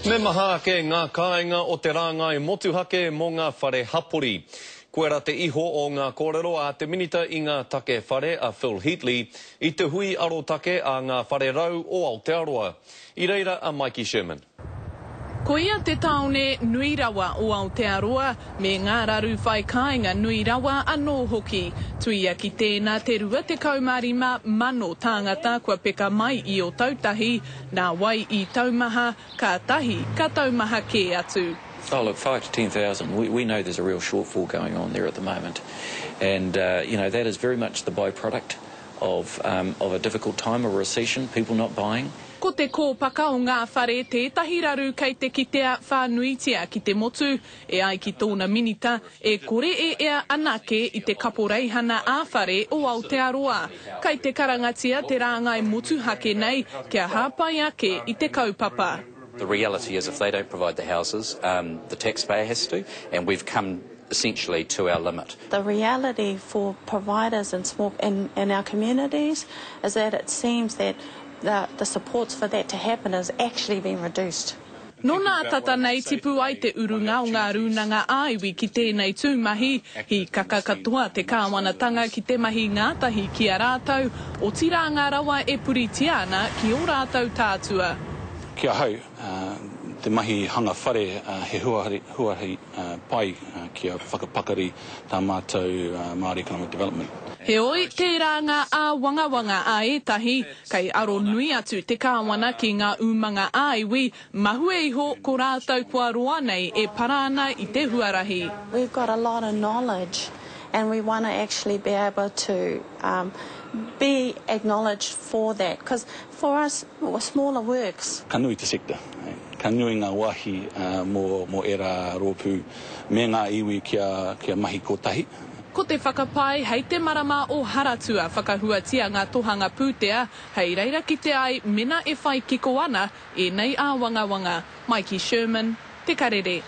Me maha ke ngā kāinga o te rāngai motuhake mō ngā whare hapori. Koe rā te iho o ngā kōrero a te minita i ngā take whare a Phil Heatley i te hui aro take a ngā whare rau o Aotearoa. I reira a Mikey Sherman. Ko ia te taone nui rawa o Aotearoa me ngā raru whai kāinga nui rawa anō hoki. Tuia ki tēnā te rua te kaumārima mano tāngata kua peka mai i o tautahi, nā wai i taumaha, ka tahi, ka taumaha kē atu. Oh, look, 5,000 to 10,000. We know there's a real shortfall going on there at the moment. And, that is very much the byproduct of a difficult time, a recession, people not buying. Ko te kōpaka o ngā whare tētahi raru kei te kitea whānuitia ki te motu, e ai ki tōna minita, e kore e ea anake i te kaporeihana āwhare o Aotearoa. Kei te karangatia te rāngai motuhake nei, kia hāpai ake i te kaupapa. The reality is if they don't provide the houses, the taxpayer has to, and we've come essentially to our limit. The reality for providers in our communities is that it seems that the supports for that to happen has actually been reduced. No nā tata nei tipu ai te urunga o ngā rūnanga āiwi ki tēnei tūmahi, hi kakakatoa te kāwanatanga ki te mahi ngātahi ki a rātau, o tira ngā rawa e puritia ana ki o rātau tātua. Kia hau, te mahi hanga whare he huahi pai kia whakapakari tā mātou Māori Economic Development. He oi te ranga a wangawanga a etahi, kei aro nui atu te kāwana ki ngā umanga āiwi, mahue iho ko rātau kua roa nei e parāna i te huarahi. We've got a lot of knowledge and we want to actually be able to be acknowledged for that, because for us, smaller works. Ka nui te sector, ka nui ngā wahi mō era rōpū, me ngā iwi kia mahi kotahi. Ko te whakapai hei te marama o Haratua whakahuatia ngā tohanga pūtea, hei reira ki te ai mena e whai kiko ana e nei a wangawanga. Mikey Sherman, Te Karere.